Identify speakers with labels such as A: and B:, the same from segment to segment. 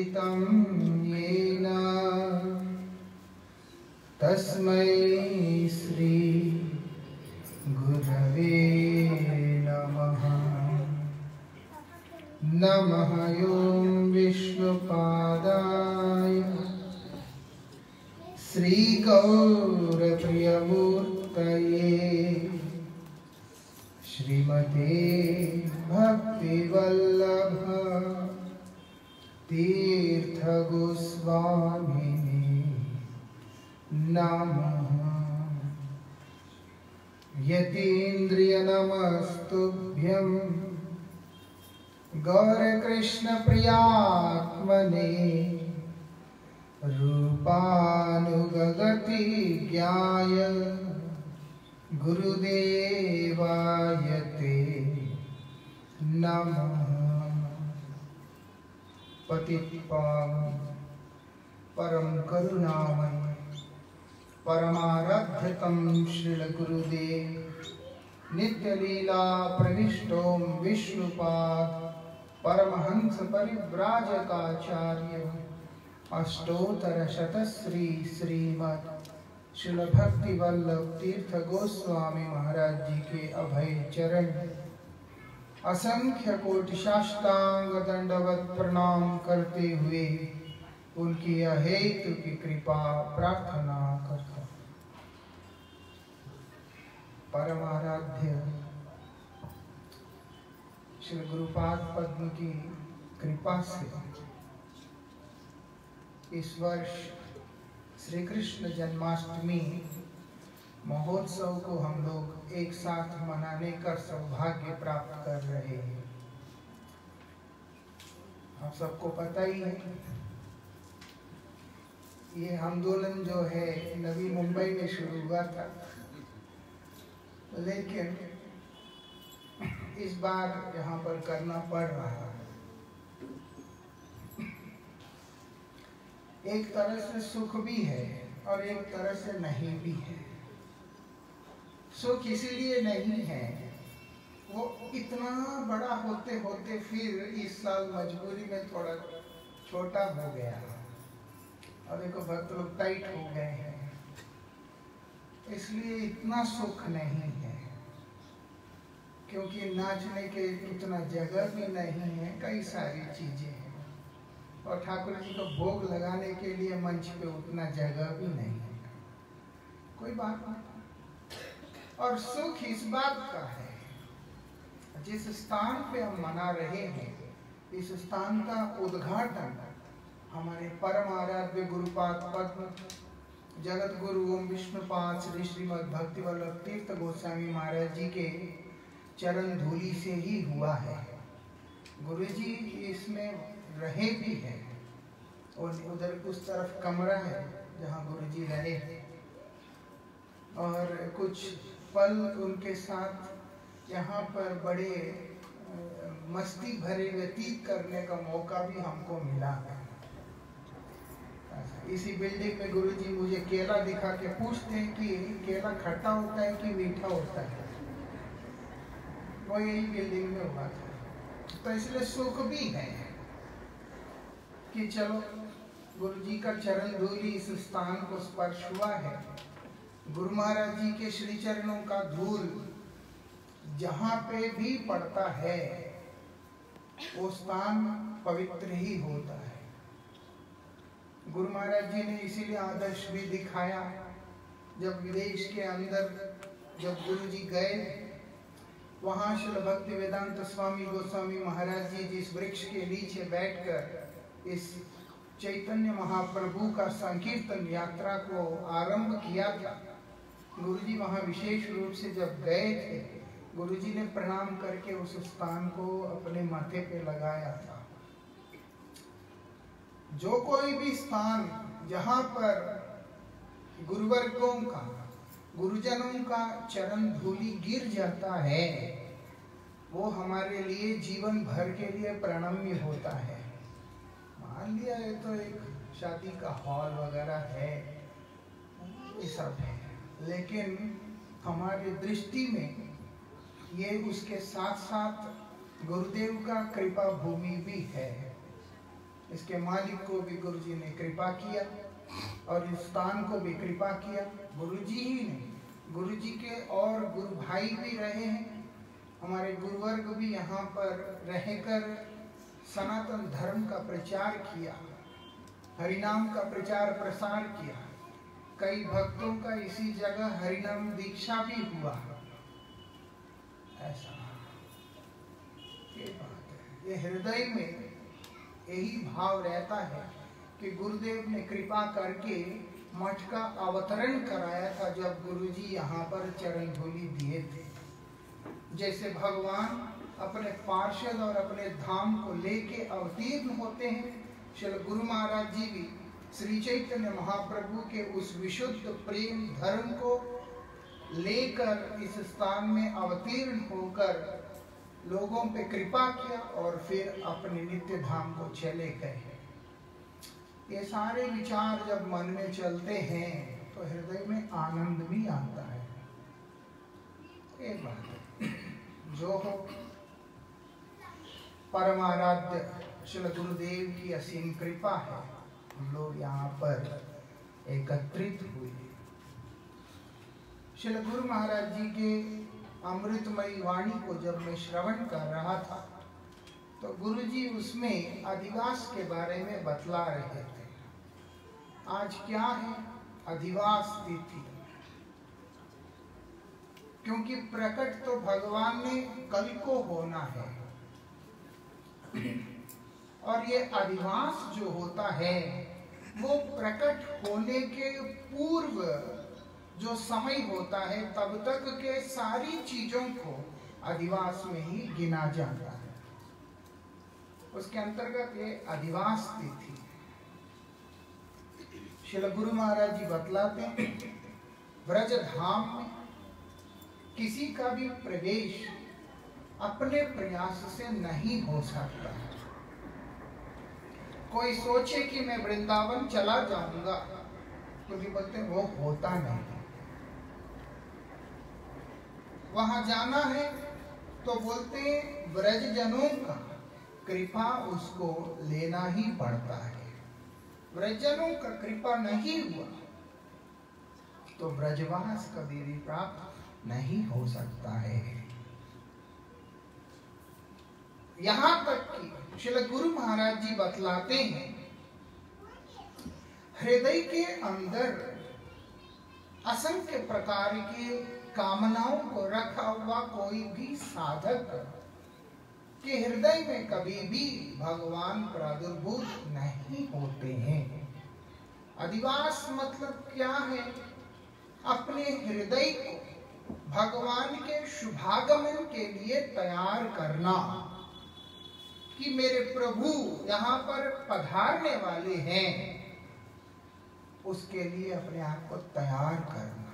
A: विहितं येन तस्मै श्री गुरवे नमः। नमः ॐ विष्णुपादाय श्रीगौरप्रियमूर्तये श्रीमते भक्तिवल्लभ तीर्थगोस्वामिने नमः। यतीन्द्रियनमस्तुभ्यं गौरकृष्णप्रियात्मने रूपानुगगति ज्ञाय गुरुदेवाय ते नमः। पतितपावन परम करुणामय परमाराध्यतम श्रील गुरुदेव नित्य लीला प्रविष्टोम विष्णुपाद परमहंस परिव्राजकाचार्य अष्टोत्तर शतश्री श्रीमद श्रील भक्ति वल्लभ तीर्थ गोस्वामी महाराज जी के अभय चरण असंख्य कोटि साष्टांग दंडवत प्रणाम करते हुए उनकी अहेतु की कृपा प्रार्थना करता। परमाराध्य श्री गुरुपाद पद्म की कृपा से इस वर्ष श्री कृष्ण जन्माष्टमी महोत्सव को हम लोग एक साथ मनाने का सौभाग्य प्राप्त कर रहे हैं। आप सबको पता ही है ये आंदोलन जो है नवी मुंबई में शुरू हुआ था, लेकिन इस बार यहाँ पर करना पड़ रहा है। एक तरह से सुख भी है और एक तरह से नहीं भी है। सुख इसीलिए नहीं है, वो इतना बड़ा होते होते फिर इस साल मजबूरी में थोड़ा छोटा हो गया और देखो भक्त लोग टाइट हो गए हैं, इसलिए इतना सुख नहीं है। क्योंकि नाचने के उतना जगह भी नहीं है, कई सारी चीजें हैं और ठाकुर जी को भोग लगाने के लिए मंच पे उतना जगह भी नहीं है। कोई बात नहीं। और सुख इस बात का है जिस स्थान पे हम मना रहे हैं, इस स्थान का उद्घाटन हमारे परम आराध्य गुरुपाद पद्म जगत गुरु ओम विष्णुपाद श्री श्रीमद भक्ति वल्लभ तीर्थ गोस्वामी महाराज जी के चरण धूलि से ही हुआ है। गुरु जी इसमें रहे भी है और उधर उस तरफ कमरा है जहाँ गुरु जी रहे और कुछ पल उनके साथ यहाँ पर बड़े मस्ती भरे व्यतीत करने का मौका भी हमको मिला है। इसी बिल्डिंग में गुरु जी मुझे केला दिखा के पूछते हैं कि केला खट्टा होता है कि मीठा होता है। वो यही बिल्डिंग में हुआ था, तो इसलिए सुख भी है कि चलो गुरु जी का चरण धूलि इस स्थान को स्पर्श हुआ है। गुरु महाराज जी के श्री चरणों का धूल जहाँ पे भी पड़ता है वो स्थान पवित्र ही होता है। गुरु महाराज जी ने इसीलिए आदर्श भी दिखाया। जब विदेश के अंदर जब गुरु जी गए, वहाँ श्रील भक्ति वेदांत स्वामी गोस्वामी महाराज जी जिस वृक्ष के नीचे बैठकर इस चैतन्य महाप्रभु का संकीर्तन यात्रा को आरंभ किया था, गुरुजी वहाँ विशेष रूप से जब गए थे, गुरुजी ने प्रणाम करके उस स्थान को अपने माथे पे लगाया था। जो कोई भी स्थान जहाँ पर गुरुवर्गों का गुरुजनों का चरण धूलि गिर जाता है, वो हमारे लिए जीवन भर के लिए प्रणम्य होता है। मान लिया ये तो एक शादी का हॉल वगैरह है, ये सब है, लेकिन हमारी दृष्टि में ये उसके साथ साथ गुरुदेव का कृपा भूमि भी है। इसके मालिक को भी गुरुजी ने कृपा किया और इस स्थान को भी कृपा किया। गुरुजी ही नहीं, गुरुजी के और गुरु भाई भी रहे हैं, हमारे गुरुवर्ग भी यहाँ पर रहकर सनातन धर्म का प्रचार किया, हरिनाम का प्रचार प्रसार किया। कई भक्तों का इसी जगह हरिनाम दीक्षा भी हुआ। ऐसा ये बात है, ये हृदय में यही भाव रहता है कि गुरुदेव ने कृपा करके मठ का अवतरण कराया था जब गुरुजी यहाँ पर चरण धूलि दिए थे। जैसे भगवान अपने पार्षद और अपने धाम को लेके अवतीर्ण होते हैं, श्री गुरु महाराज जी भी श्री चैतन्य महाप्रभु के उस विशुद्ध प्रेम धर्म को लेकर इस स्थान में अवतीर्ण होकर लोगों पे कृपा किया और फिर अपने नित्य धाम को चले गए। ये सारे विचार जब मन में चलते हैं तो हृदय में आनंद भी आता है। एक बात जो हो, परमाराध्य श्री गुरुदेव की असीम कृपा है, हम लोग यहाँ पर एकत्रित हुए। श्री गुरु महाराज जी के अमृतमयी वाणी को जब मैं श्रवण कर रहा था तो गुरुजी उसमें अधिवास के बारे में बतला रहे थे। आज क्या है? अधिवास तिथि। क्योंकि प्रकट तो भगवान ने कल को होना है और ये अधिवास जो होता है वो प्रकट होने के पूर्व जो समय होता है तब तक के सारी चीजों को अधिवास में ही गिना जाता है। उसके अंतर्गत ये अधिवास तिथि। श्री गुरु महाराज जी बतलाते हैं, ब्रज धाम में किसी का भी प्रवेश अपने प्रयास से नहीं हो सकता। कोई सोचे कि मैं वृंदावन चला जाऊंगा, क्योंकि बोलते वो होता नहीं। वहां जाना है तो बोलते ब्रजजनों का कृपा उसको लेना ही पड़ता है। ब्रजजनों का कृपा नहीं हुआ तो ब्रजवास कभी भी प्राप्त नहीं हो सकता है। यहां तक कि श्री गुरु महाराज जी बतलाते हैं, हृदय के अंदर असंख्य प्रकार के कामनाओं को रखा हुआ कोई भी साधक के हृदय में कभी भी भगवान प्रादुर्भूत नहीं होते हैं। अधिवास मतलब क्या है? अपने हृदय को भगवान के शुभागमन के लिए तैयार करना कि मेरे प्रभु यहाँ पर पधारने वाले हैं, उसके लिए अपने आप को तैयार करना।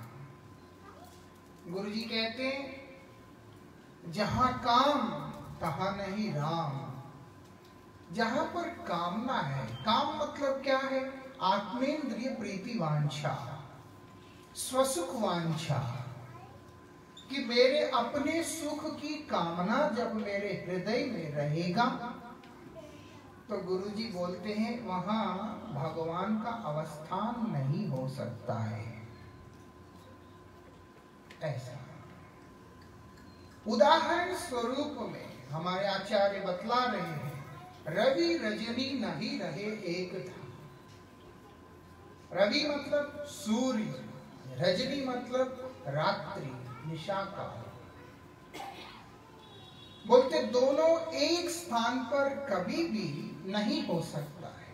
A: गुरुजी कहते हैं, जहां काम तहां नहीं राम। जहां पर कामना है, काम मतलब क्या है? आत्मेंद्रिय प्रीति वांछा, स्वसुख वांछा, कि मेरे अपने सुख की कामना जब मेरे हृदय में रहेगा तो गुरुजी बोलते हैं वहां भगवान का अवस्थान नहीं हो सकता है। ऐसा उदाहरण स्वरूप में हमारे आचार्य बतला रहे हैं, रवि रजनी नहीं रहे एक था। रवि मतलब सूर्य, रजनी मतलब रात्रि, निशा काल। बोलते दोनों एक स्थान पर कभी भी नहीं हो सकता है,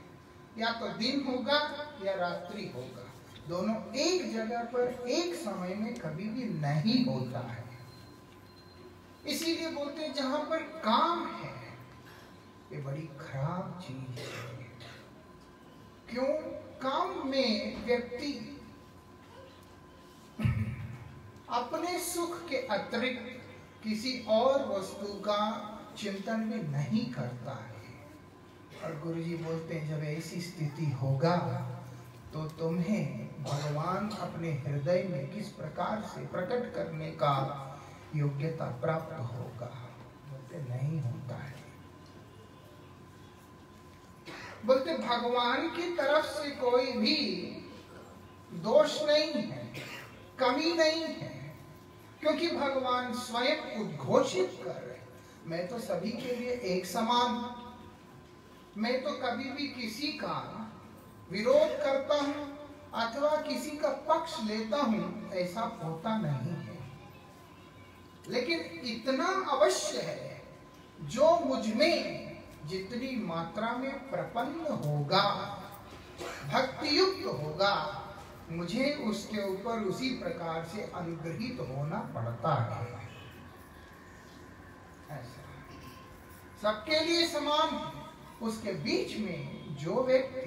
A: या तो दिन होगा या रात्रि होगा, दोनों एक जगह पर एक समय में कभी भी नहीं होता है। इसीलिए बोलते हैं जहां पर काम है ये बड़ी खराब चीज है। क्यों? काम में व्यक्ति अपने सुख के अतिरिक्त किसी और वस्तु का चिंतन भी नहीं करता है। और गुरुजी बोलते हैं जब ऐसी स्थिति होगा तो तुम्हें भगवान अपने हृदय में किस प्रकार से प्रकट करने का योग्यता प्राप्त होगा। बोलते नहीं होता है। बोलते भगवान की तरफ से कोई भी दोष नहीं है, कमी नहीं है, क्योंकि भगवान स्वयं उद्घोषित कर रहे, मैं तो सभी के लिए एक समान, मैं तो कभी भी किसी का विरोध करता हूं अथवा किसी का पक्ष लेता हूं, ऐसा होता नहीं है। लेकिन इतना अवश्य है, जो मुझ में जितनी मात्रा में प्रपन्न होगा, भक्ति युक्त होगा, मुझे उसके ऊपर उसी प्रकार से अनुग्रहित होना पड़ता है। ऐसा सबके लिए समान, उसके बीच में जो व्यक्ति,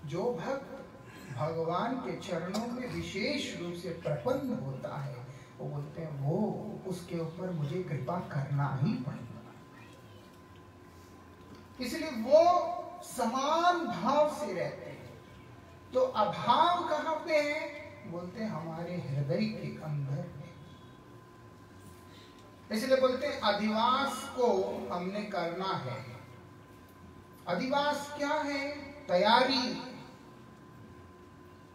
A: जो भक्त भगवान के चरणों में विशेष रूप से प्रपन्न होता है, वो बोलते हैं वो उसके ऊपर मुझे कृपा करना ही पड़ेगा। इसलिए वो समान भाव से रहते हैं। तो अभाव कहाँ पे है? बोलते हैं हमारे हृदय के अंदर है। इसलिए बोलते हैं अधिवास को हमने करना है। अधिवास क्या है? तैयारी।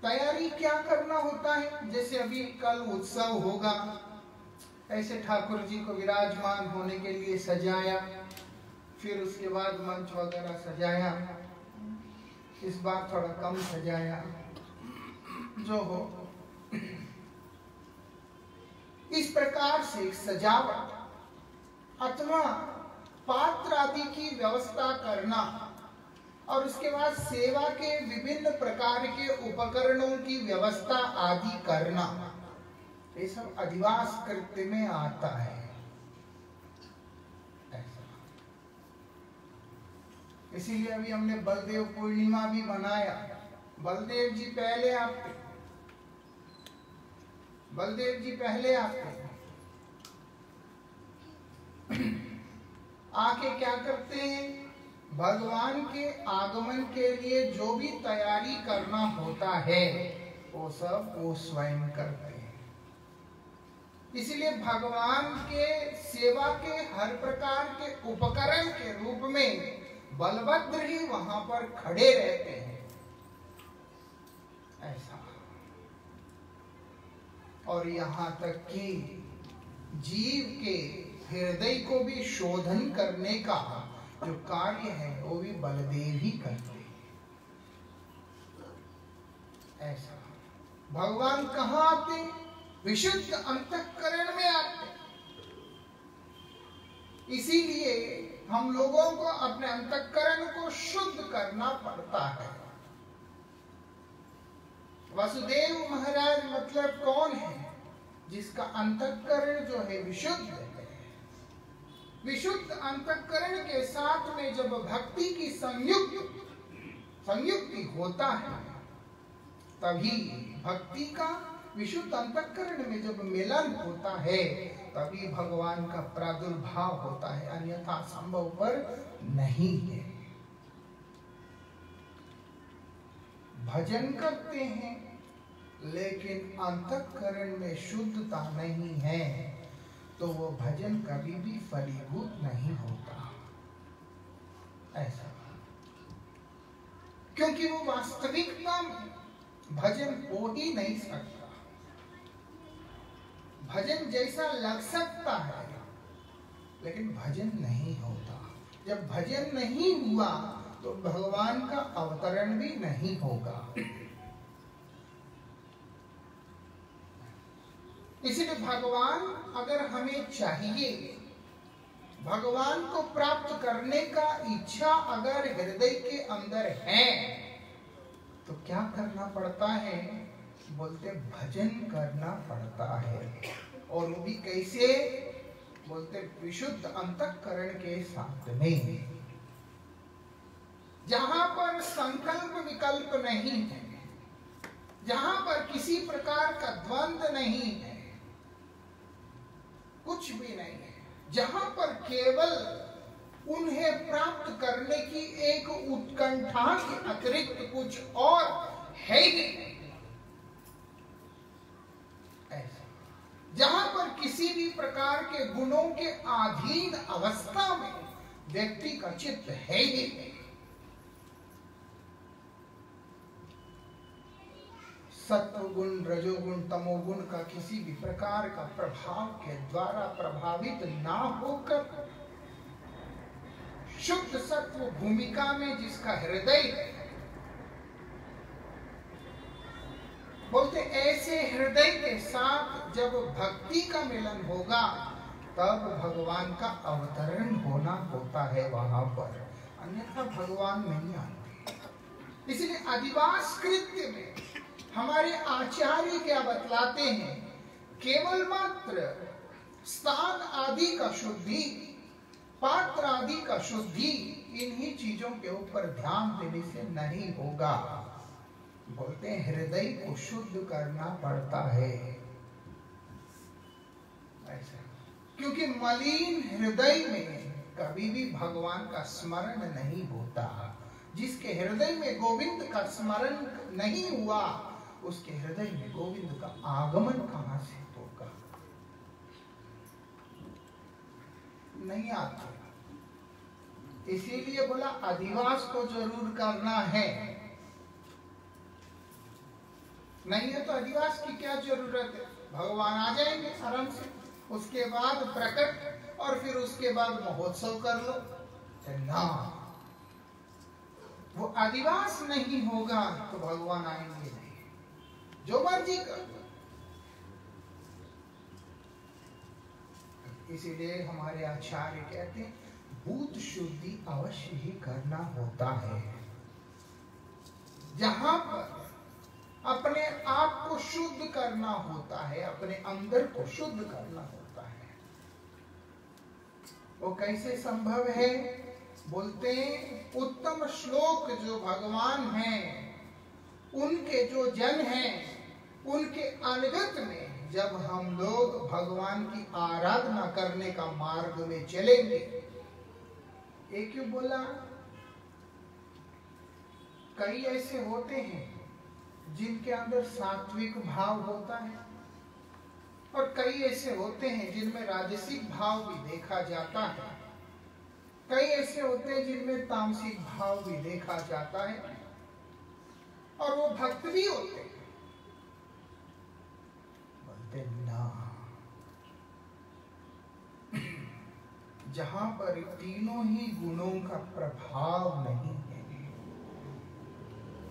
A: तैयारी क्या करना होता है? जैसे अभी कल उत्सव होगा, ऐसे ठाकुर जी को विराजमान होने के लिए सजाया, फिर उसके बाद मंच वगैरह सजाया, इस बार थोड़ा कम सजाया, जो हो इस प्रकार से सजावट अथवा पात्र आदि की व्यवस्था करना और उसके बाद सेवा के विभिन्न प्रकार के उपकरणों की व्यवस्था आदि करना, ये सब अधिवास कृत्य में आता है। इसीलिए अभी हमने बलदेव पूर्णिमा भी बनाया। बलदेव जी पहले आते, बलदेव जी पहले आते, आके क्या करते हैं? भगवान के आगमन के लिए जो भी तैयारी करना होता है वो सब वो स्वयं करते हैं। इसलिए भगवान के सेवा के हर प्रकार के उपकरण के रूप में बलभद्र ही वहां पर खड़े रहते हैं। ऐसा, और यहां तक कि जीव के हृदय को भी शोधन करने का जो कार्य है वो भी बलदेव ही करते हैं। ऐसा भगवान कहाँ आते? विशुद्ध अंतःकरण में आते। इसीलिए हम लोगों को अपने अंतःकरण को शुद्ध करना पड़ता है। वसुदेव महाराज मतलब कौन है? जिसका अंतःकरण जो है विशुद्ध है। विशुद्ध अंतःकरण के साथ में जब भक्ति की संयुक्ति होता है, तभी भक्ति का विशुद्ध अंतःकरण में जब मिलन होता है, तभी भगवान का प्रादुर्भाव होता है, अन्यथा संभव पर नहीं है। भजन करते हैं लेकिन अंतःकरण में शुद्धता नहीं है, तो वो भजन कभी भी फलीभूत नहीं होता। ऐसा, क्योंकि वो वास्तविकता में भजन हो ही नहीं सकता। भजन जैसा लग सकता है लेकिन भजन नहीं होता। जब भजन नहीं हुआ तो भगवान का अवतरण भी नहीं होगा। इसलिए भगवान अगर हमें चाहिए, भगवान को प्राप्त करने का इच्छा अगर हृदय के अंदर है, तो क्या करना पड़ता है? बोलते भजन करना पड़ता है। और वो भी कैसे? बोलते विशुद्ध अंतःकरण के साथ में, जहां पर संकल्प विकल्प नहीं है, जहां पर किसी प्रकार का द्वंद्व नहीं है, कुछ भी नहीं है, जहां पर केवल उन्हें प्राप्त करने की एक उत्कंठा के अतिरिक्त कुछ और है ही नहीं। ऐसा, जहां पर किसी भी प्रकार के गुणों के अधीन अवस्था में व्यक्ति का चित्त है ही नहीं, सत्वगुण, रजोगुण, तमोगुण का किसी भी प्रकार का प्रभाव के द्वारा प्रभावित ना होकर शुद्ध सत्व भूमिका में जिसका हृदय है, बोलते ऐसे हृदय के साथ जब भक्ति का मिलन होगा तब भगवान का अवतरण होना होता है वहां पर, अन्यथा भगवान नहीं आते। इसलिए अधिवास कृत्य में हमारे आचार्य क्या बतलाते हैं, केवल मात्र स्थान आदि का शुद्धि, पात्र आदि का शुद्धि, इन्हीं चीजों के ऊपर ध्यान देने से नहीं होगा। बोलते हैं हृदय को शुद्ध करना पड़ता है ऐसा, क्योंकि मलिन हृदय में कभी भी भगवान का स्मरण नहीं होता। जिसके हृदय में गोविंद का स्मरण नहीं हुआ, उसके हृदय में गोविंद का आगमन कहां से होगा? नहीं आता। इसीलिए बोला अधिवास को जरूर करना है, नहीं है तो अधिवास की क्या जरूरत है? भगवान आ जाएंगे आराम से, उसके बाद प्रकट और फिर उसके बाद महोत्सव कर लो ना। वो अधिवास नहीं होगा तो भगवान आएंगे नहीं, जो मर्जी कर लो। इसीलिए हमारे आचार्य कहते हैं भूत शुद्धि अवश्य ही करना होता है। जहां पर अपने आप को शुद्ध करना होता है, अपने अंदर को शुद्ध करना होता है, वो कैसे संभव है? बोलते हैं उत्तम श्लोक जो भगवान हैं, उनके जो जन हैं, उनके अनुगत में जब हम लोग भगवान की आराधना करने का मार्ग में चलेंगे। एक क्यों बोला, कई ऐसे होते हैं जिनके अंदर सात्विक भाव होता है और कई ऐसे होते हैं जिनमें राजसिक भाव भी देखा जाता है, कई ऐसे होते हैं जिनमें तामसिक भाव भी देखा जाता है, और वो भक्त भी होते हैं। बोलते ना, जहां पर तीनों ही गुणों का प्रभाव नहीं है,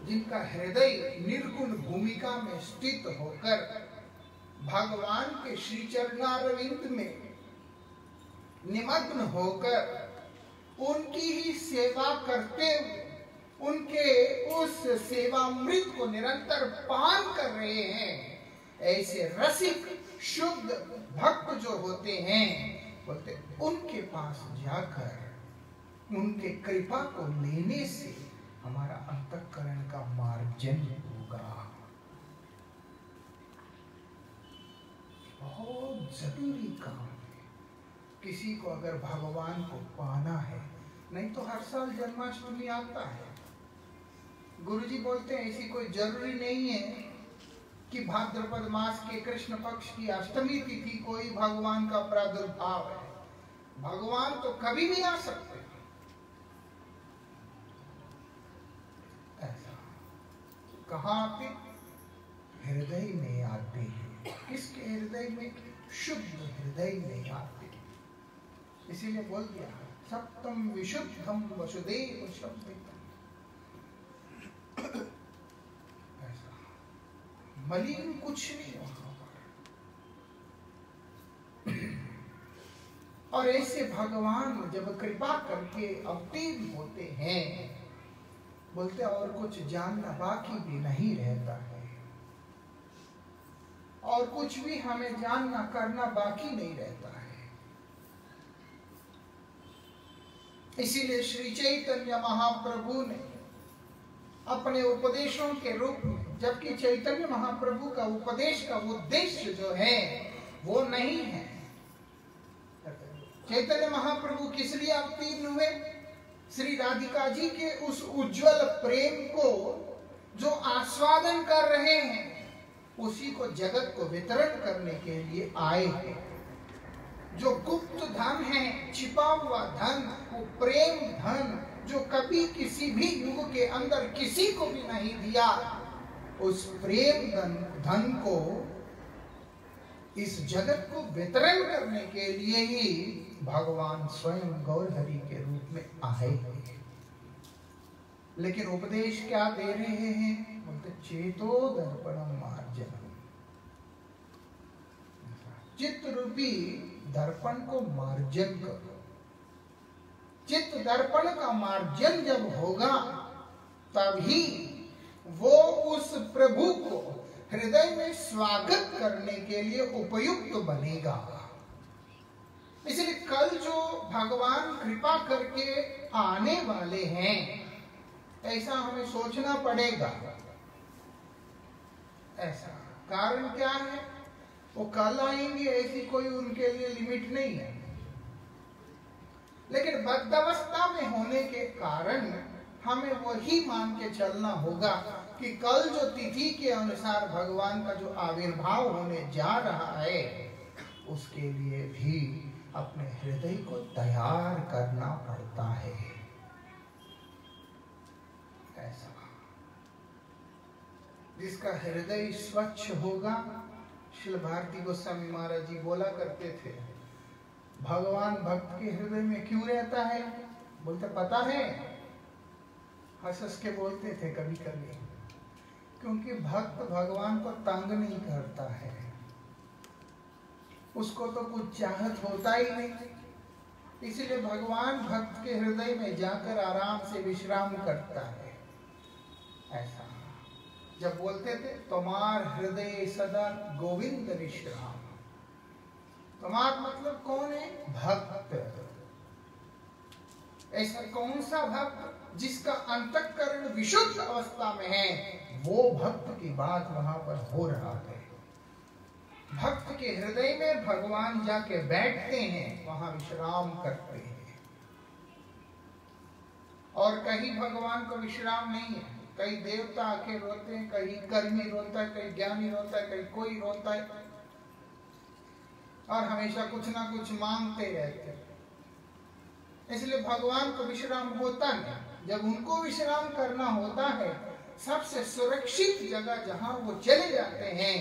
A: जिनका हृदय निर्गुण भूमिका में स्थित होकर भगवान के श्री चरणारविंद में निमग्न होकर उनकी ही सेवा करते हुए उनके उस सेवामृत को निरंतर पान कर रहे हैं, ऐसे रसिक शुद्ध भक्त जो होते हैं, बोलते उनके पास जाकर उनके कृपा को लेने से हमारा अंतःकरण का मार्जन होगा। बहुत जरूरी काम है किसी को अगर भगवान को पाना है। नहीं तो हर साल जन्माष्टमी आता है। गुरुजी बोलते हैं ऐसी कोई जरूरी नहीं है कि भाद्रपद मास के कृष्ण पक्ष की अष्टमी तिथि कोई भगवान का प्रादुर्भाव है। भगवान तो कभी भी आ सकते हैं। कहाँ आते? हृदय में आते हैं। किसके हृदय में? शुद्ध हृदय में आते हैं। इसीलिए बोल दिया सप्तम विशुद्धम वसुदेव शब्दितम। ऐसा मलिन कुछ नहीं वहां पर। और ऐसे भगवान जब कृपा करके अवतीर्ण होते हैं, बोलते और कुछ जानना बाकी भी नहीं रहता है, और कुछ भी हमें जानना करना बाकी नहीं रहता है। इसीलिए श्री चैतन्य महाप्रभु ने अपने उपदेशों के रूप में, जबकि चैतन्य महाप्रभु का उपदेश का उद्देश्य जो है वो नहीं है। चैतन्य महाप्रभु किस लिए अवतीर्ण हुए? श्री राधिका जी के उस उज्जवल प्रेम को जो आस्वादन कर रहे हैं, उसी को जगत को वितरण करने के लिए आए हैं। जो गुप्त धन है, छिपा हुआ धन, वो प्रेम धन जो कभी किसी भी युग के अंदर किसी को भी नहीं दिया, उस प्रेम धन को इस जगत को वितरण करने के लिए ही भगवान स्वयं गौरहरि के रूप में आए हैं। लेकिन उपदेश क्या दे रहे हैं? बोलते चेतो दर्पणम मार्जनम, चित्त रूपी दर्पण को मार्जन करो। चित्त दर्पण का मार्जन जब होगा तभी वो उस प्रभु को हृदय में स्वागत करने के लिए उपयुक्त बनेगा। इसलिए कल जो भगवान कृपा करके आने वाले हैं, ऐसा हमें सोचना पड़ेगा। ऐसा कारण क्या है? वो कल आएंगे ऐसी कोई उनके लिए लिमिट नहीं है, लेकिन बद्धावस्था में होने के कारण हमें वही मान के चलना होगा कि कल जो तिथि के अनुसार भगवान का जो आविर्भाव होने जा रहा है, उसके लिए भी अपने हृदय को तैयार करना पड़ता है। ऐसा जिसका हृदय स्वच्छ होगा, श्रील भारती गोस्वामी महाराज जी बोला करते थे, भगवान भक्त के हृदय में क्यों रहता है? बोलते पता है, हंस के बोलते थे कभी कभी, क्योंकि भक्त भगवान को तंग नहीं करता है, उसको तो कुछ चाहत होता ही नहीं, इसलिए भगवान भक्त के हृदय में जाकर आराम से विश्राम करता है। ऐसा जब बोलते थे तुम्हार हृदय सदा गोविंद विश्राम, तुम्हार मतलब कौन है? भक्त। ऐसा कौन सा भक्त जिसका अंतःकरण विशुद्ध अवस्था में है, वो भक्त की बात वहां पर हो रहा है। भक्त के हृदय में भगवान जाके बैठते हैं, वहां विश्राम करते हैं। और कहीं भगवान को विश्राम नहीं है, कई देवता आके रोते हैं, कहीं कर्मी रोता है, कहीं ज्ञानी रोता है, कहीं कोई रोता है, और हमेशा कुछ ना कुछ मांगते रहते हैं। इसलिए भगवान को विश्राम होता नहीं। जब उनको विश्राम करना होता है, सबसे सुरक्षित जगह जहां वो चले जाते हैं,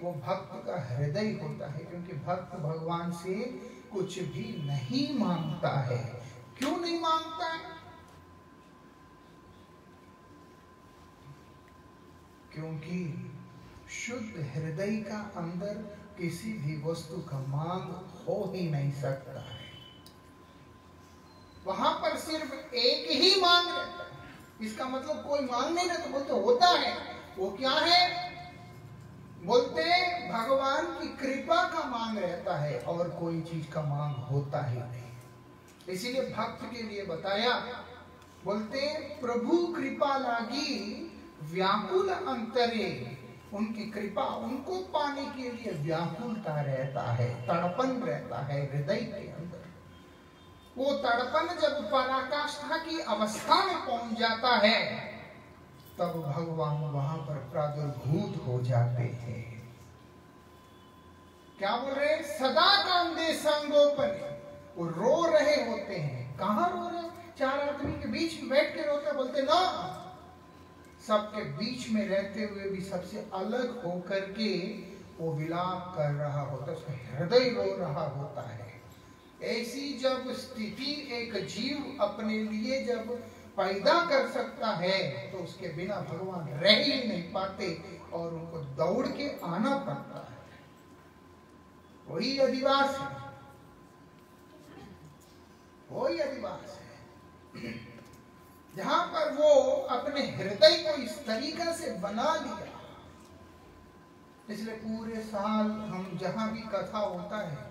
A: वो भक्त का हृदय होता है, क्योंकि भक्त भगवान से कुछ भी नहीं मांगता है। क्यों नहीं मांगता है? क्योंकि शुद्ध हृदय का अंदर किसी भी वस्तु का मांग हो ही नहीं सकता है। वहां पर सिर्फ एक ही मांग रहता है। इसका मतलब कोई मांग नहीं रहता, बोलते होता है। वो क्या है? बोलते भगवान की कृपा का मांग रहता है, और कोई चीज का मांग होता ही नहीं। इसीलिए भक्त के लिए बताया, बोलते प्रभु कृपा लागी व्याकुल अंतरे, उनकी कृपा उनको पाने के लिए व्याकुलता रहता है, तड़पन रहता है हृदय के अंदर। वो तड़पन जब पराकाष्ठा की अवस्था में पहुंच जाता है, तब भगवान वहां पर प्रादुर्भूत हो जाते हैं। क्या बोल रहे? सदा कांदे संगोपने, वो रो रहे होते हैं। कहां रो रहे? चार आदमी के बीच में बैठ के रोते, बोलते ना, सबके बीच में रहते हुए भी सबसे अलग होकर के वो विलाप कर रहा होता है, उसका हृदय रो रहा होता है। ऐसी जब स्थिति एक जीव अपने लिए जब पैदा कर सकता है, तो उसके बिना भगवान रह ही नहीं पाते, और उनको दौड़ के आना पड़ता है। वही अधिवास है, वही अधिवास है, जहां पर वो अपने हृदय को इस तरीका से बना लिया। इसलिए पूरे साल हम जहां भी कथा होता है,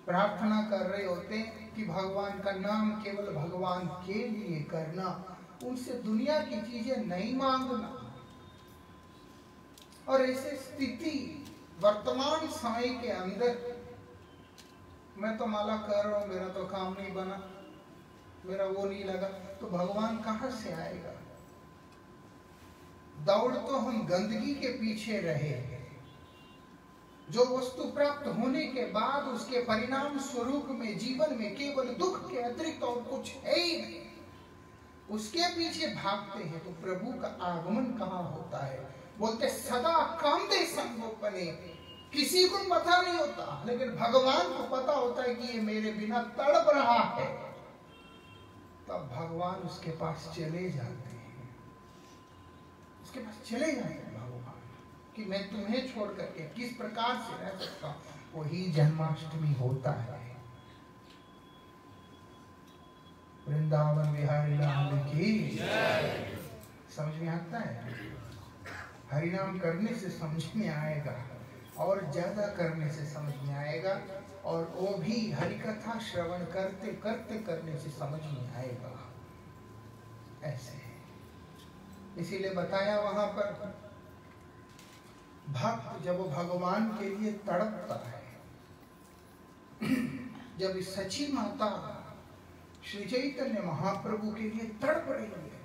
A: प्रार्थना कर रहे होते हैं कि भगवान का नाम केवल भगवान के लिए करना, उनसे दुनिया की चीजें नहीं मांगना। और ऐसे स्थिति वर्तमान समय के अंदर, मैं तो माला कर रहा हूं, मेरा तो काम नहीं बना, मेरा वो नहीं लगा, तो भगवान कहां से आएगा? दौड़ तो हम गंदगी के पीछे रहे हैं। जो वस्तु प्राप्त होने के बाद उसके परिणाम स्वरूप में जीवन में केवल दुख के अतिरिक्त और कुछ है ही नहीं, उसके पीछे भागते हैं। तो प्रभु का आगमन कहाँ होता है? बोलते सदा कामदे संगोपने, किसी को पता नहीं होता, लेकिन भगवान को पता होता है कि ये मेरे बिना तड़प रहा है। तब भगवान उसके पास चले जाते हैं, उसके पास चले जाते हैं भगवान कि मैं तुम्हें छोड़ करके किस प्रकार से रह सकता हूं। वही जन्माष्टमी होता है। वृंदावन बिहारी लाल की समझ में आता है। हरिनाम करने से समझ में आएगा और ज्यादा करने से समझ में आएगा, और वो भी हरि कथा श्रवण करते करते करने से समझ में आएगा। ऐसे है, इसीलिए बताया वहां पर भक्त जब वो भगवान के लिए तड़पता है, जब सची माता श्री चैतन्य महाप्रभु के लिए तड़प रही है,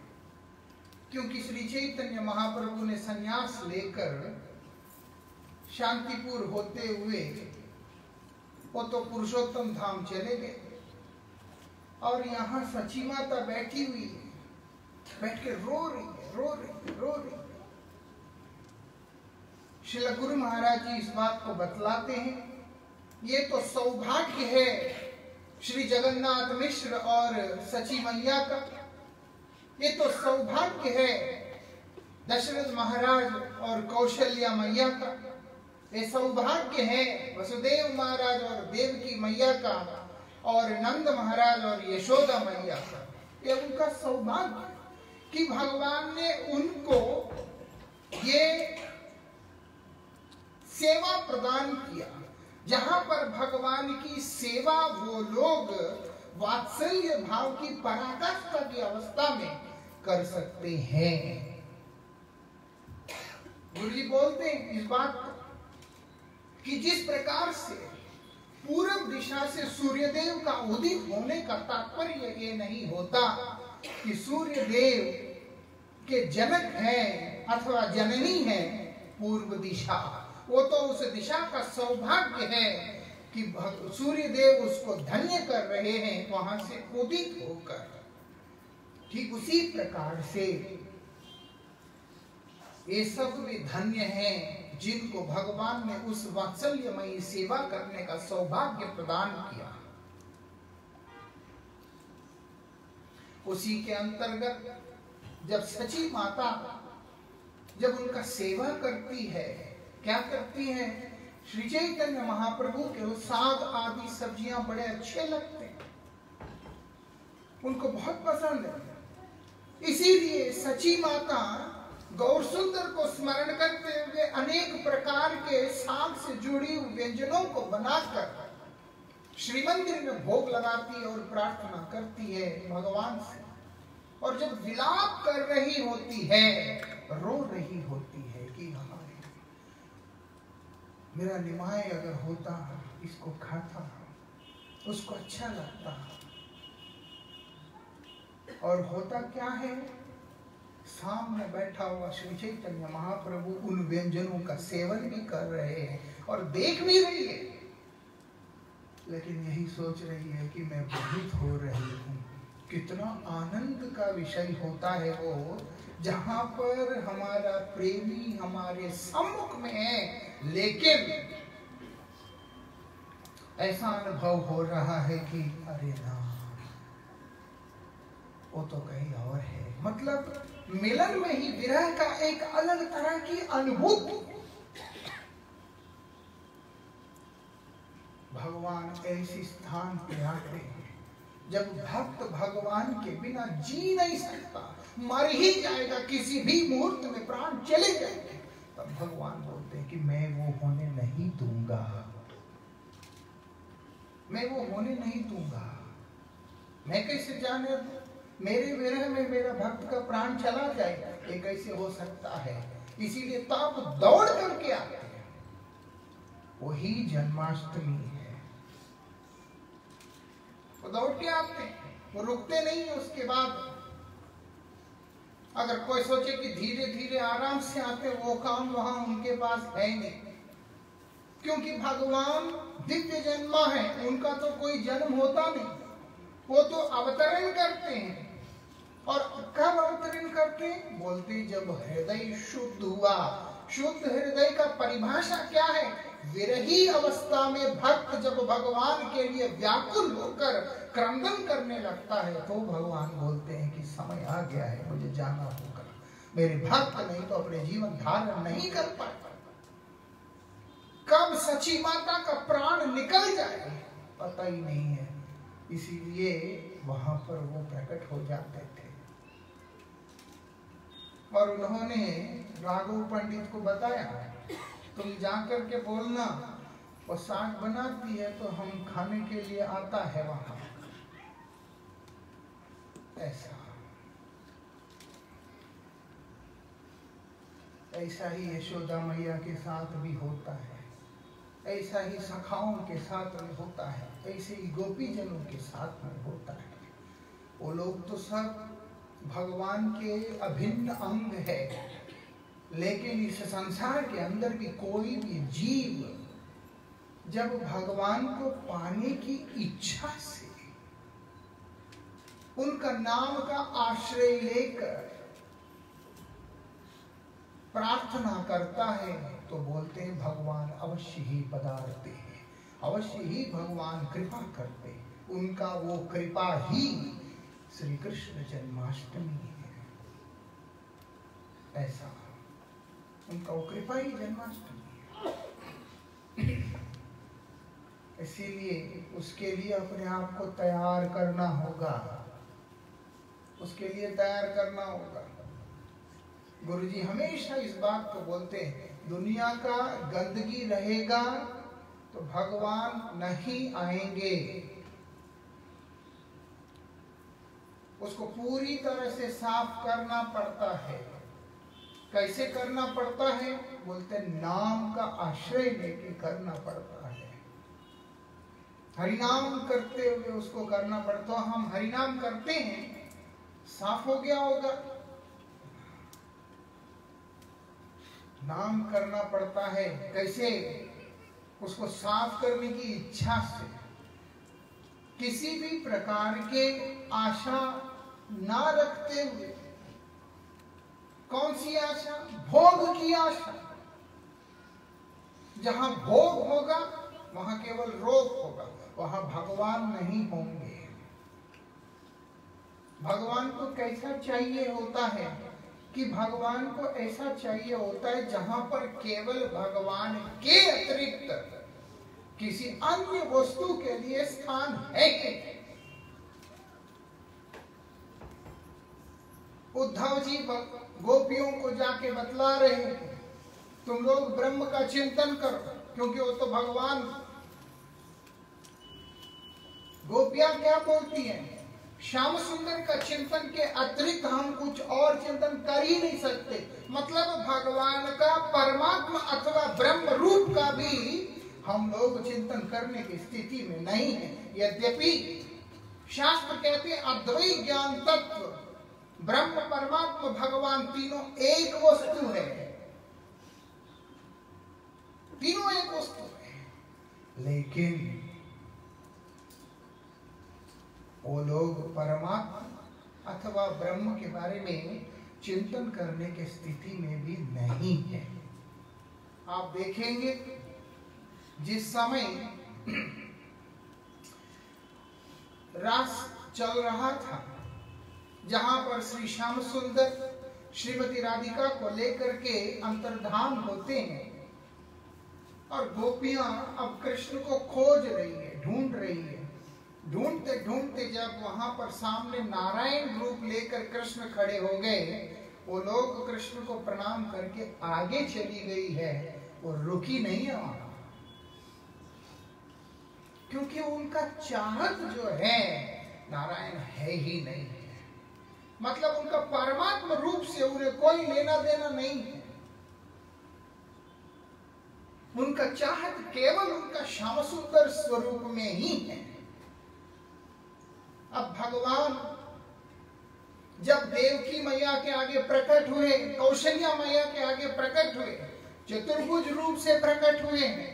A: क्योंकि श्री चैतन्य महाप्रभु ने संन्यास लेकर शांतिपुर होते हुए वो तो पुरुषोत्तम धाम चले गए, और यहाँ सची माता बैठी हुई है, बैठ के रो रही है, रो रही है। श्रील गुरु महाराज जी इस बात को बतलाते हैं, ये तो सौभाग्य है श्री जगन्नाथ मिश्र और सची मैया का, ये तो सौभाग्य है दशरथ महाराज और कौशल्या मैया का, ये सौभाग्य है वसुदेव महाराज और देवकी मैया का, और नंद महाराज और यशोदा मैया का। ये उनका सौभाग्य कि भगवान ने उनको ये सेवा प्रदान किया, जहां पर भगवान की सेवा वो लोग वात्सल्य भाव की पराकाष्ठा की अवस्था में कर सकते हैं। गुरुजी बोलते हैं इस बात को कि जिस प्रकार से पूर्व दिशा से सूर्यदेव का उदित होने का तात्पर्य ये नहीं होता कि सूर्यदेव के जनक हैं अथवा जननी है पूर्व दिशा, वो तो उस दिशा का सौभाग्य है कि सूर्य देव उसको धन्य कर रहे हैं वहां से उदित होकर। ठीक उसी प्रकार से ये सब भी धन्य हैं जिनको भगवान ने उस वात्सल्यमयी सेवा करने का सौभाग्य प्रदान किया। उसी के अंतर्गत जब सची माता जब उनका सेवा करती है, क्या करती है, श्री चैतन्य महाप्रभु के साग आदि सब्जियां बड़े अच्छे लगते हैं, उनको बहुत पसंद है। इसीलिए सची माता गौर सुंदर को स्मरण करते हुए अनेक प्रकार के साग से जुड़ी व्यंजनों को बनाकर श्री मंदिर में भोग लगाती है और प्रार्थना करती है भगवान से। और जब विलाप कर रही होती है, रो रही होती है कि मेरा निमाय अगर होता, इसको खाता, उसको अच्छा लगता। और होता क्या है, सामने बैठा हुआ श्री चैतन्य महाप्रभु उन व्यंजनों का सेवन भी कर रहे हैं और देख भी रही है, लेकिन यही सोच रही है कि मैं बहुत हो रही हूँ। कितना आनंद का विषय होता है वो, जहां पर हमारा प्रेमी हमारे सम्मुख में है, लेकिन ऐसा अनुभव हो रहा है कि अरे ना, वो तो कहीं और है। मतलब मिलन में ही विरह का एक अलग तरह की अनुभूति। भगवान ऐसे स्थान पे आते हैं जब भक्त भगवान के बिना जी नहीं सकता, मर ही जाएगा, किसी भी मुहूर्त में प्राण चले जाएंगे, तब भगवान बोलते हैं कि मैं वो होने नहीं दूंगा, मैं वो होने नहीं दूंगा। मैं कैसे जाने मेरे विरह में मेरा भक्त का प्राण चला जाएगा, ये कैसे हो सकता है। इसीलिए तब दौड़ करके आते हैं। वही जन्माष्टमी है, वो दौड़ के आते हैं, वो रुकते नहीं है। उसके बाद अगर कोई सोचे कि धीरे धीरे आराम से आते, वो काम वहां उनके पास है नहीं, क्योंकि भगवान दिव्य जन्मा है, उनका तो कोई जन्म होता नहीं, वो तो अवतरण करते हैं। और कब अवतरण करते? बोलते जब हृदय शुद्ध हुआ। शुद्ध हृदय का परिभाषा क्या है? विरही अवस्था में भक्त जब भगवान के लिए व्याकुल होकर क्रंदन करने लगता है तो भगवान बोलते हैं कि समय आ गया है, मुझे जाना होगा। मेरे भक्त नहीं तो अपने जीवन धारण नहीं कर पाएगा। कब सची माता का प्राण निकल जाए पता ही नहीं है, इसीलिए वहां पर वो प्रकट हो जाते थे। और उन्होंने राघव पंडित को बताया, तुम जाकर के बोलना वो साग बनाती है तो हम खाने के लिए आता है वहां। ऐसा ही यशोदा मैया के साथ भी होता है, ऐसा ही सखाओं के साथ में होता है, ऐसे ही गोपीजनों के साथ में होता है। वो लोग तो सब भगवान के अभिन्न अंग है, लेकिन इस संसार के अंदर भी कोई भी जीव जब भगवान को पाने की इच्छा से उनका नाम का आश्रय लेकर प्रार्थना करता है तो बोलते हैं भगवान अवश्य ही पधारते हैं, अवश्य ही भगवान कृपा करते हैं। उनका वो कृपा ही श्री कृष्ण जन्माष्टमी है। ऐसा उनका वो कृपा ही जन्माष्टमी है। इसीलिए उसके लिए अपने आप को तैयार करना होगा, उसके लिए तैयार करना होगा। गुरुजी हमेशा इस बात को बोलते हैं, दुनिया का गंदगी रहेगा तो भगवान नहीं आएंगे। उसको पूरी तरह से साफ करना पड़ता है। कैसे करना पड़ता है? बोलते नाम का आश्रय लेके करना पड़ता है। हरिनाम करते हुए उसको करना पड़ता है। हम हरिनाम करते हैं, साफ हो गया होगा। नाम करना पड़ता है। कैसे? उसको साफ करने की इच्छा से, किसी भी प्रकार के आशा ना रखते हुए। कौन सी आशा? भोग की आशा। जहां भोग होगा वहां केवल रोग होगा, वहां भगवान नहीं होंगे। भगवान को कैसा चाहिए होता है कि भगवान को ऐसा चाहिए होता है जहां पर केवल भगवान के अतिरिक्त किसी अन्य वस्तु के लिए स्थान है। उद्धव जी गोपियों को जाके बतला रहे हैं, तुम लोग ब्रह्म का चिंतन करो, क्योंकि वो तो भगवान। गोपियां क्या बोलती हैं? श्याम सुंदर का चिंतन के अतिरिक्त हम कुछ और चिंतन कर ही नहीं सकते। मतलब भगवान का परमात्मा अथवा ब्रह्म रूप का भी हम लोग चिंतन करने की स्थिति में नहीं है। यद्यपि शास्त्र कहते हैं अद्वैत ज्ञान तत्व ब्रह्म परमात्मा भगवान तीनों एक वस्तु है, तीनों एक वस्तु है, लेकिन वो लोग परमात्मा अथवा ब्रह्म के बारे में चिंतन करने की स्थिति में भी नहीं है। आप देखेंगे जिस समय रास चल रहा था, जहां पर श्री श्याम सुंदर श्रीमती राधिका को लेकर के अंतर्धान होते हैं और गोपियां अब कृष्ण को खोज रही है, ढूंढ रही है। ढूंढते ढूंढते जब वहां पर सामने नारायण रूप लेकर कृष्ण खड़े हो गए, वो लोग कृष्ण को प्रणाम करके आगे चली गई है, वो रुकी नहीं है वहां, क्योंकि उनका चाहत जो है नारायण है ही नहीं है। मतलब उनका परमात्मा रूप से उन्हें कोई लेना देना नहीं है। उनका चाहत केवल उनका श्याम सुंदर स्वरूप में ही है। अब भगवान जब देवकी मैया के आगे प्रकट हुए, कौशल्या मैया के आगे प्रकट हुए, चतुर्भुज रूप से प्रकट हुए हैं,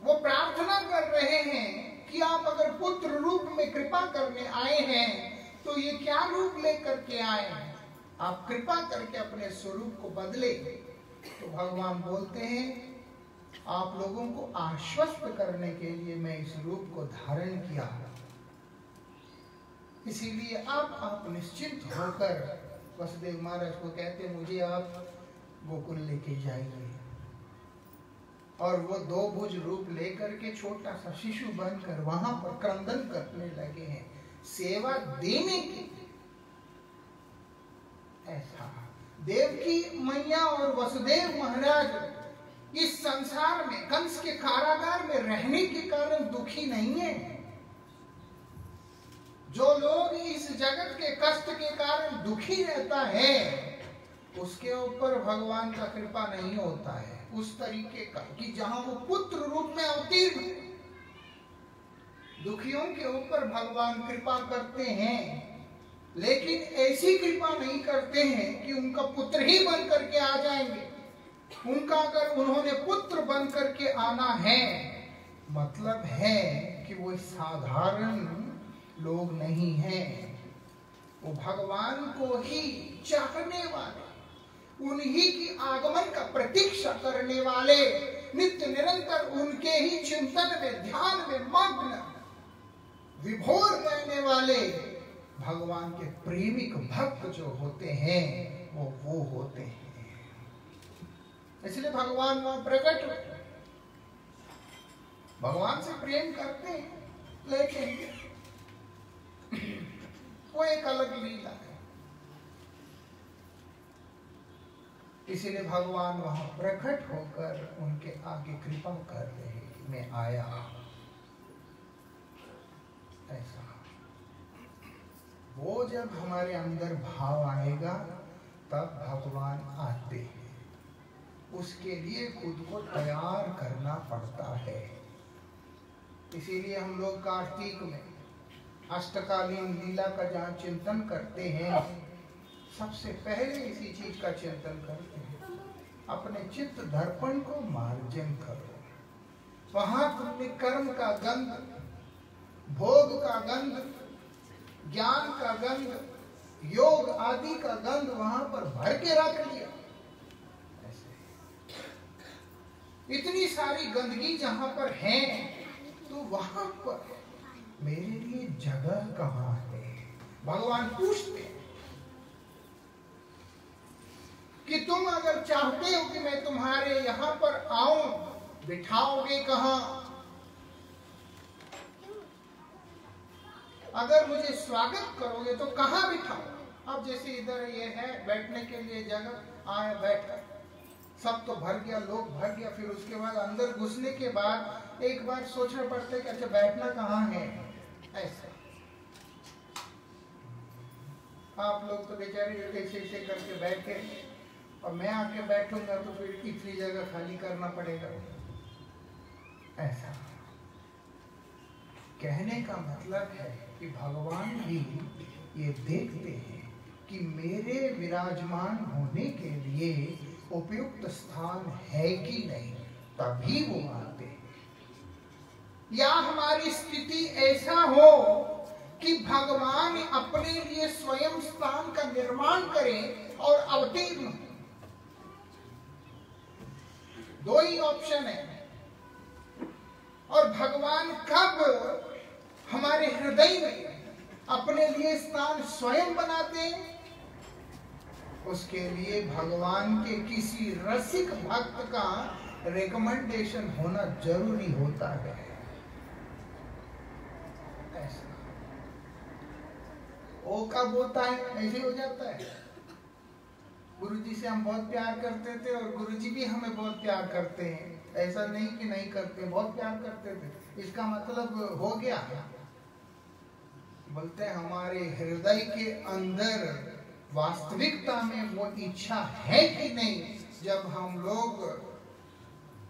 A: वो प्रार्थना कर रहे हैं कि आप अगर पुत्र रूप में कृपा करने आए हैं तो ये क्या रूप लेकर के आए हैं, आप कृपा करके अपने स्वरूप को बदले। तो भगवान बोलते हैं आप लोगों को आश्वस्त करने के लिए मैं इस रूप को धारण किया, इसीलिए आप निश्चिंत होकर वसुदेव महाराज को कहते मुझे आप गोकुल लेके जाइए। और वो दो भुज रूप लेकर के छोटा सा शिशु बनकर वहां पर क्रंदन करने लगे हैं सेवा देने के। ऐसा देवकी मैया और वसुदेव महाराज इस संसार में कंस के कारागार में रहने के कारण दुखी नहीं है। जो लोग इस जगत के कष्ट के कारण दुखी रहता है उसके ऊपर भगवान का कृपा नहीं होता है उस तरीके का कि जहां वो पुत्र रूप में अवतीर्ण। दुखियों के ऊपर भगवान कृपा करते हैं, लेकिन ऐसी कृपा नहीं करते हैं कि उनका पुत्र ही बन करके आ जाएंगे। उनका अगर उन्होंने पुत्र बन करके आना है मतलब है कि वो साधारण लोग नहीं हैं, वो भगवान को ही चाहने वाले, उन्हीं की आगमन का प्रतीक्षा करने वाले, नित्य निरंतर उनके ही चिंतन में ध्यान में मग्न विभोर रहने वाले भगवान के प्रेमिक भक्त जो होते हैं वो होते हैं। इसलिए भगवान वहां प्रकट हुए, भगवान से प्रेम करते हैं, लेकिन वो एक अलग लीला है। इसीलिए भगवान वहां प्रकट होकर उनके आगे कृपा कर रहे हैं, मैं आया। ऐसा वो जब हमारे अंदर भाव आएगा तब भगवान आते हैं, उसके लिए खुद को तैयार करना पड़ता है। इसीलिए हम लोग कार्तिक में अष्टकालीन लीला का जहाँ चिंतन करते हैं सबसे पहले इसी चीज का चिंतन करते हैं, अपने चित्त दर्पण को मार्जन करो। वहां तुमने कर्म का गंध, भोग का गंध, ज्ञान का गंध, योग आदि का गंध वहां पर भर के रख लिया। इतनी सारी गंदगी जहां पर है तो वहां पर मेरे लिए जगह कहाँ है? भगवान पूछते हैं कि तुम अगर चाहते हो कि मैं तुम्हारे यहाँ पर आऊं, बिठाओगे कहाँ? अगर मुझे स्वागत करोगे तो कहाँ बिठाओ? अब जैसे इधर ये है बैठने के लिए जगह, आए बैठ, सब तो भर गया, लोग भर गया, फिर उसके बाद अंदर घुसने के बाद एक बार सोचना पड़ता है कि अच्छा बैठना कहाँ है। ऐसा आप लोग तो बेचारे ऐसे करके बैठे और मैं आके बैठूंगा तो फिर इतनी जगह खाली करना पड़ेगा। ऐसा कहने का मतलब है कि भगवान भी ये देखते हैं कि मेरे विराजमान होने के लिए उपयुक्त स्थान है कि नहीं, तभी वो आते हैं। या हमारी स्थिति ऐसा हो कि भगवान अपने लिए स्वयं स्थान का निर्माण करें और अवतीर्ण। दो ही ऑप्शन है। और भगवान कब हमारे हृदय में अपने लिए स्थान स्वयं बनाते हैं? उसके लिए भगवान के किसी रसिक भक्त का रिकमेंडेशन होना जरूरी होता है। ऐसा वो कब होता है? ऐसे हो जाता है। गुरुजी से हम बहुत प्यार करते थे और गुरुजी भी हमें बहुत प्यार करते हैं, ऐसा नहीं कि नहीं करते, बहुत प्यार करते थे। इसका मतलब हो गया, बोलते हैं हमारे हृदय के अंदर वास्तविकता में वो इच्छा है कि नहीं। जब हम लोग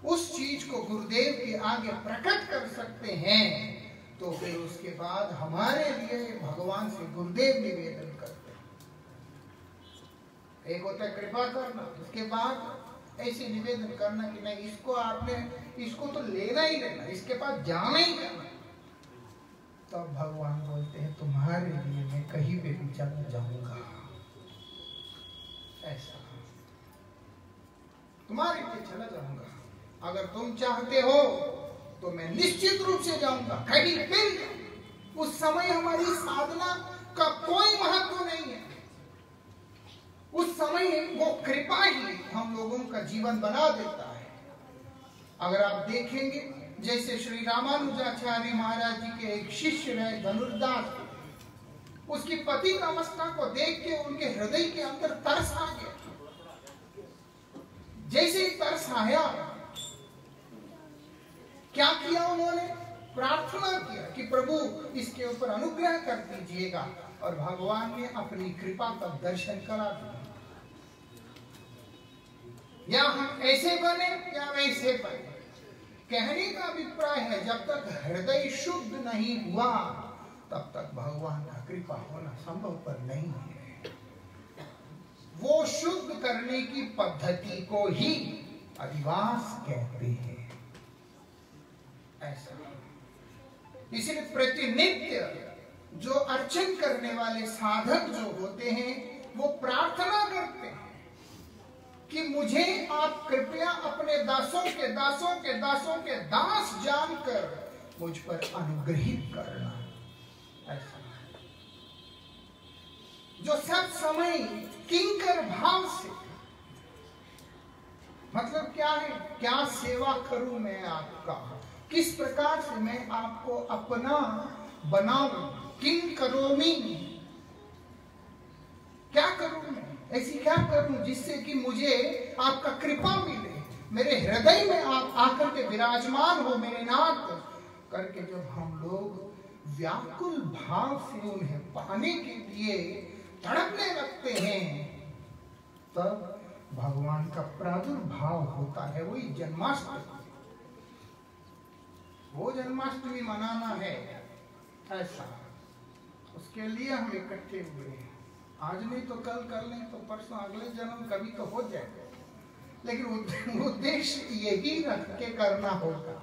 A: उस चीज को गुरुदेव के आगे प्रकट कर सकते हैं तो फिर उसके बाद हमारे लिए भगवान से गुरुदेव निवेदन करते हैं। एक होता है कृपा करना, उसके बाद ऐसे निवेदन करना कि नहीं, इसको आपने, इसको तो लेना ही लेना, इसके पास जाना ही जाना। तब भगवान बोलते हैं तुम्हारे लिए मैं कहीं पे भी चला जाऊंगा, ऐसा तुम्हारे लिए चला जाऊंगा। अगर तुम चाहते हो तो मैं निश्चित रूप से जाऊंगा, कहीं पे भी। उस समय हमारी साधना का कोई महत्व नहीं है। उस समय वो कृपा ही हम लोगों का जीवन बना देता है। अगर आप देखेंगे, जैसे श्री रामानुजाचार्य महाराज जी के एक शिष्य रहे धनुर्दास, उसकी पतित अवस्था को देख के उनके हृदय के अंदर तरस आ गया। जैसे ही तरस आया, क्या किया उन्होंने? प्रार्थना किया कि प्रभु इसके ऊपर अनुग्रह कर दीजिएगा, और भगवान ने अपनी कृपा का दर्शन करा दिया। या हम ऐसे बने या वैसे बने, कहने का अभिप्राय है जब तक हृदय शुद्ध नहीं हुआ तब तक भगवान का कृपा होना संभव पर नहीं है। वो शुद्ध करने की पद्धति को ही अधिवास कहते हैं, ऐसा। इसलिए प्रतिनित्य जो अर्चन करने वाले साधक जो होते हैं वो प्रार्थना करते हैं कि मुझे आप कृपया अपने दासों के दासों के दासों के दास जानकर मुझ पर अनुग्रहित करना, ऐसा। जो सब समय किंकर भाव से, मतलब क्या है, क्या सेवा करूं मैं आपका, किस प्रकार से मैं आपको अपना बनाऊं, किंग करोमि, क्या करूं मैं, ऐसी क्या करूं जिससे कि मुझे आपका कृपा मिले, मेरे हृदय में आप आकर के विराजमान हो मेरे नाथ करके। जब हम लोग व्याकुल भाव से उन्हें पाने के लिए तड़पने लगते हैं, तब भगवान का प्रादुर्भाव होता है। वही जन्माष्टमी, वो जन्माष्टमी मनाना है, ऐसा। उसके लिए हम इकट्ठे हुए हैं। आज नहीं तो कल, कल नहीं तो परसों, अगले जन्म कभी तो हो जाएगा, लेकिन उद्देश्य यही रख के करना होगा।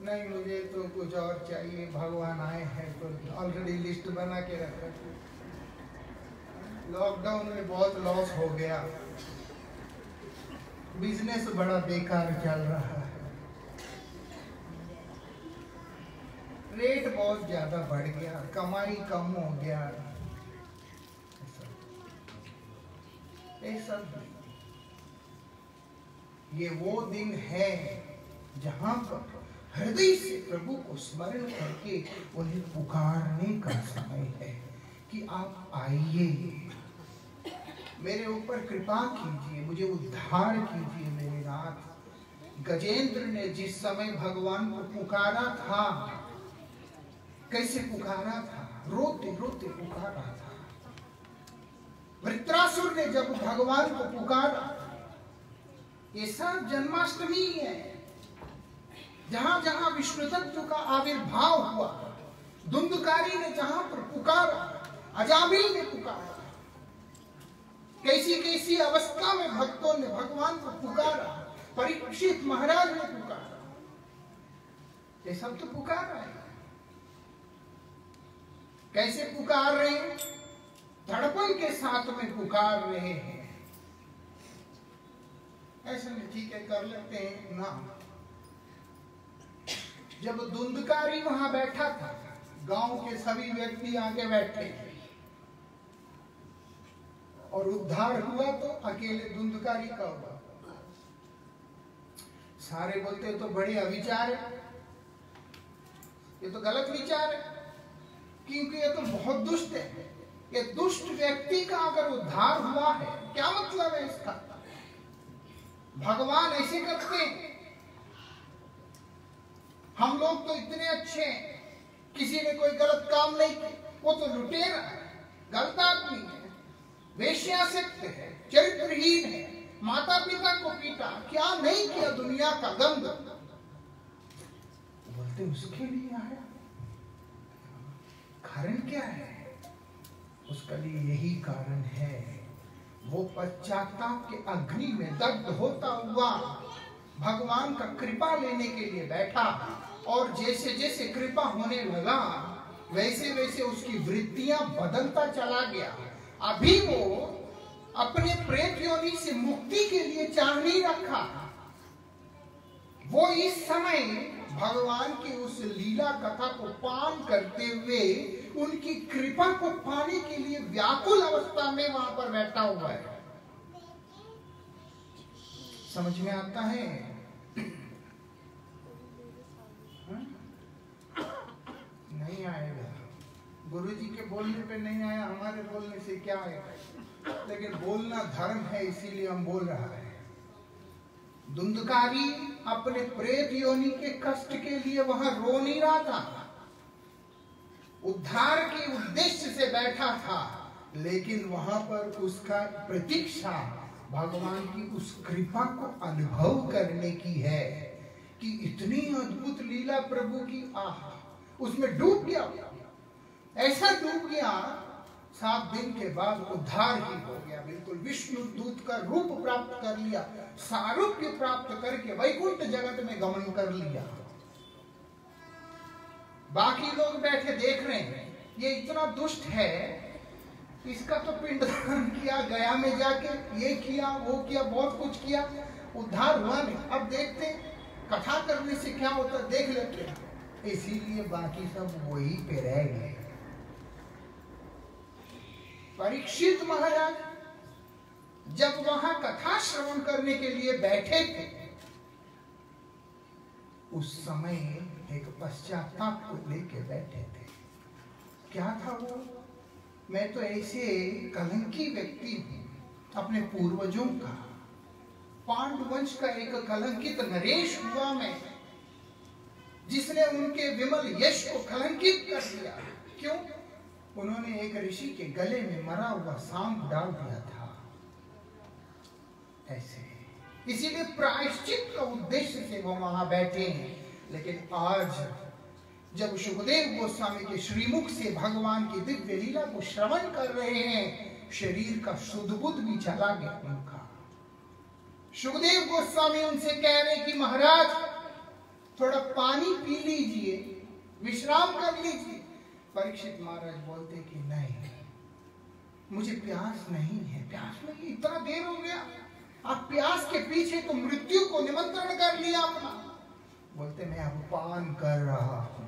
A: नहीं मुझे तो कुछ और चाहिए, भगवान आए हैं तो ऑलरेडी लिस्ट बना के रखा। लॉकडाउन में बहुत लॉस हो गया, बिजनेस बड़ा बेकार चल रहा है, रेट बहुत ज्यादा बढ़ गया, कमाई कम हो गया, ये सब। ये वो दिन है जहां पर हृदय से प्रभु को स्मरण करके उन्हें पुकारने का समय है कि आप आइए, मेरे ऊपर कृपा कीजिए, मुझे उद्धार कीजिए मेरे नाथ। गजेंद्र ने जिस समय भगवान को पुकारा था, कैसे पुकारा था? रोते रोते पुकारा था। वृत्रासुर ने जब भगवान को पुकारा, ये सब जन्माष्टमी है, जहां जहां विष्णु तत्व का आविर्भाव हुआ। धुंधकारी ने जहां पर पुकारा, अजामिल ने पुकारा, कैसी कैसी अवस्था में भक्तों ने भगवान को पुकारा, परीक्षित महाराज ने पुकारा, ये सब तो पुकारा है। कैसे पुकार रहे हैं? धड़पन के साथ में पुकार रहे हैं। ऐसे नहीं, ठीक है कर लेते हैं ना। जब धुंधकारी वहां बैठा था, गांव के सभी व्यक्ति आके बैठे और उद्धार हुआ तो अकेले धुंधकारी का हुआ। सारे बोलते तो बड़े अविचार है, ये तो गलत विचार है, क्योंकि ये तो बहुत दुष्ट है। ये दुष्ट व्यक्ति का अगर उद्धार हुआ है, क्या मतलब है इसका? भगवान ऐसे करते हैं। हम लोग तो इतने अच्छे हैं, किसी ने कोई गलत काम नहीं किया, वो तो लुटेरा है, गलत आदमी है, वेश्यासक्त है, चरित्रहीन है, माता पिता को पीटा, क्या नहीं किया दुनिया का गंद, बोलते उसके लिए आया। कारण क्या है? उसका लिए यही कारण है, वो पश्चाताप के अग्नि में दग्ध होता हुआ भगवान का कृपा लेने के लिए बैठा, और जैसे जैसे कृपा होने लगा वैसे वैसे उसकी वृत्तियां बदलता चला गया। अभी वो अपने प्रेत योनि से मुक्ति के लिए चाह नहीं रखा। वो इस समय भगवान की उस लीला कथा को पान करते हुए उनकी कृपा को पाने के लिए व्याकुल अवस्था में वहां पर बैठा हुआ है। समझ में आता है? नहीं आएगा। गुरुजी के बोलने पे नहीं आया, हमारे बोलने से क्या आएगा? लेकिन बोलना धर्म है, इसीलिए हम बोल रहा है। धुंधकारी अपने प्रेत योनि के कष्ट के लिए वहां रो नहीं रहा था, उद्धार के उद्देश्य से बैठा था, लेकिन वहां पर उसका प्रतीक्षा भगवान की उस कृपा को अनुभव करने की है कि इतनी अद्भुत लीला प्रभु की, उसमें डूब गया। ऐसा डूब गया 7 दिन के बाद उद्धार ही हो गया। बिल्कुल विष्णु दूत का रूप प्राप्त कर लिया, सारूप्य प्राप्त करके वैकुंठ जगत में गमन कर लिया। बाकी लोग बैठे देख रहे हैं, ये इतना दुष्ट है, इसका तो पिंडदान किया, गया में जाके ये किया वो किया, बहुत कुछ किया, उद्धार हुआ नहीं। अब देखते कथा करने से क्या होता, देख लेते हैं। इसीलिए बाकी सब वही पे रह गए। परीक्षित महाराज जब वहां कथा श्रवण करने के लिए बैठे थे, उस समय एक पश्चाताप को लेके बैठे थे। क्या था वो? मैं तो ऐसे कलंकी व्यक्ति हूं अपने पूर्वजों का, पांडवंश का एक कलंकित नरेश हुआ मैं, जिसने उनके विमल यश को कलंकित कर दिया। क्यों? उन्होंने एक ऋषि के गले में मरा हुआ सांप डाल दिया था। ऐसे इसीलिए प्रायश्चित का उद्देश्य से वो वहां बैठे हैं। लेकिन आज जब सुखदेव गोस्वामी के श्रीमुख से भगवान की दिव्य लीला को श्रवण कर रहे हैं, शरीर का शुद्ध बुद्ध भी चला गया उनका। सुखदेव गोस्वामी उनसे कह रहे कि महाराज थोड़ा पानी पी लीजिए, विश्राम कर लीजिए। परीक्षित महाराज बोलते कि नहीं, मुझे प्यास नहीं है। प्यास नहीं, इतना देर हो गया, आप प्यास के पीछे तो मृत्यु को निमंत्रण कर लिया अपना। बोलते मैं अब पान कर रहा हूं।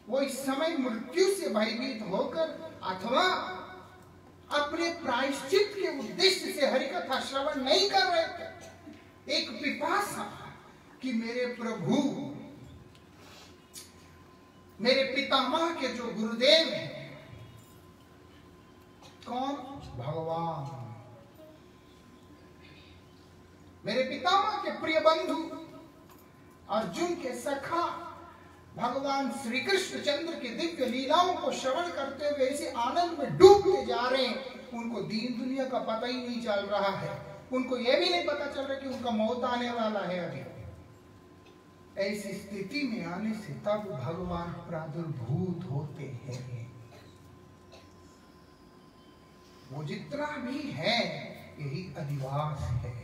A: वो इस समय मृत्यु से भयभीत होकर अथवा अपने प्रायश्चित के उद्देश्य से हरिकथा श्रवण नहीं कर रहे थे। एक पिपासा कि मेरे प्रभु, मेरे पितामह के जो गुरुदेव हैं, कौन? भगवान। मेरे पितामह के प्रिय बंधु अर्जुन के सखा भगवान श्री कृष्ण चंद्र के दिव्य लीलाओं को श्रवण करते हुए ऐसे आनंद में डूबते जा रहे हैं। उनको दीन दुनिया का पता ही नहीं चल रहा है, उनको यह भी नहीं पता चल रहा कि उनका मौत आने वाला है अभी। ऐसी स्थिति में आने से तब भगवान प्रादुर्भूत होते हैं। वो जितना भी है यही अधिवास है।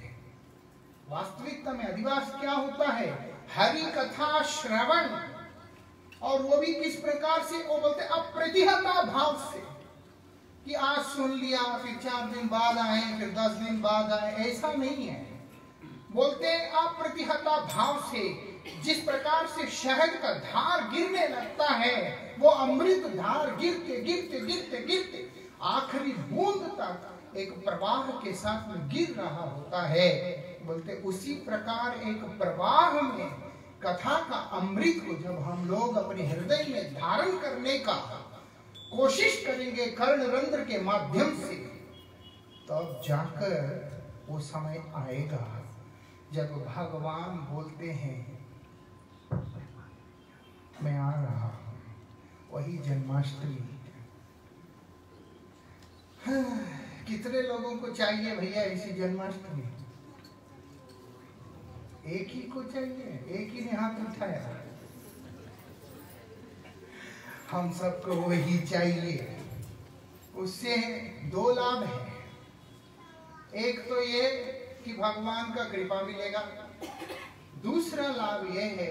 A: वास्तविकता में अधिवास क्या होता है? हरि कथा श्रवण, और वो भी किस प्रकार से? वो बोलते अप्रतिहता भाव से कि आज सुन लिया, फिर 4 दिन बाद आए, फिर 10 दिन बाद आए, ऐसा नहीं है। बोलते अप्रतिहता भाव से, जिस प्रकार से शहद का धार गिरने लगता है, वो अमृत धार गिरते गिरते गिरते गिरते आखिरी बूंद तक एक प्रवाह के साथ में गिर रहा होता है। बोलते उसी प्रकार एक प्रवाह में कथा का अमृत को जब हम लोग अपने हृदय में धारण करने का कोशिश करेंगे कर्णरंध्र के माध्यम से, तब जाकर वो समय आएगा जब भगवान बोलते हैं मैं आ रहा हूं। वही जन्माष्टमी। कितने लोगों को चाहिए भैया ऐसी जन्माष्टमी? एक ही को चाहिए, एक ही ने हाथ उठाया। हम सबको वही चाहिए। उससे 2 लाभ है। एक तो ये कि भगवान का कृपा मिलेगा, दूसरा लाभ ये है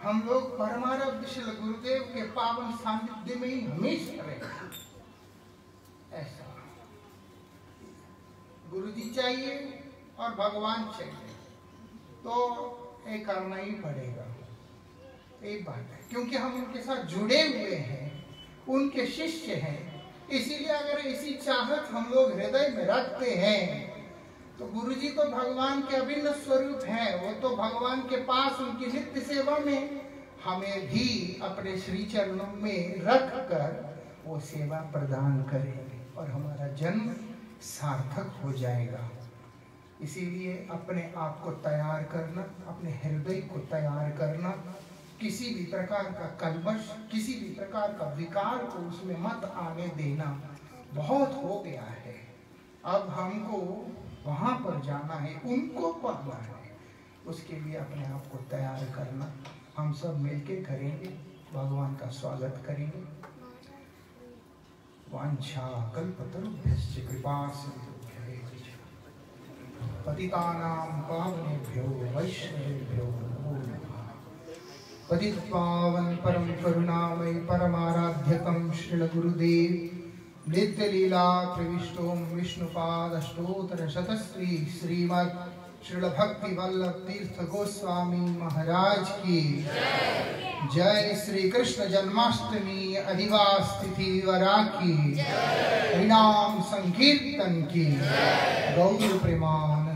A: हम लोग परमाराध्य श्री गुरुदेव के पावन सानिध्य में ही हमेशा रहे। ऐसा गुरुजी चाहिए और भगवान चाहिए तो ये करना ही पड़ेगा। एक बात है, क्योंकि हम उनके साथ जुड़े हुए हैं, उनके शिष्य हैं, इसीलिए अगर ऐसी चाहत हम लोग हृदय में रखते हैं तो गुरुजी तो भगवान के अभिन्न स्वरूप हैं। वो तो भगवान के पास उनकी नित्य सेवा में हमें भी अपने श्री चरणों में रख कर वो सेवा प्रदान करेंगे और हमारा जन्म सार्थक हो जाएगा। इसीलिए अपने आप को तैयार करना, अपने हृदय को तैयार करना, किसी भी प्रकार का कलमश, किसी भी प्रकार का विकार को उसमें मत आने देना। बहुत हो गया है, अब हमको वहां पर जाना है, उनको पाना है। उसके लिए अपने आप को तैयार करना हम सब मिलके करेंगे, भगवान का स्वागत करेंगे। वांछा कल्पतरुभ्यश्च कृपा सिन्धुभ्यैव पतितानां पावनेभ्यो वैष्णवेभ्यो नमो नमः। पतित पावन परम करुणामय परमाराध्यकं श्रील गुरुदेव नित्य लीला प्रविष्टों विष्णुपाद अष्टोत्तर शतश्री श्रीमद श्रील भक्ति वल्लभ तीर्थ गोस्वामी महाराज की जय। श्री कृष्ण जन्माष्टमी अधिवास तिथि वरा की, हरिनाम संकीर्तन की, गौर प्रेमानंद।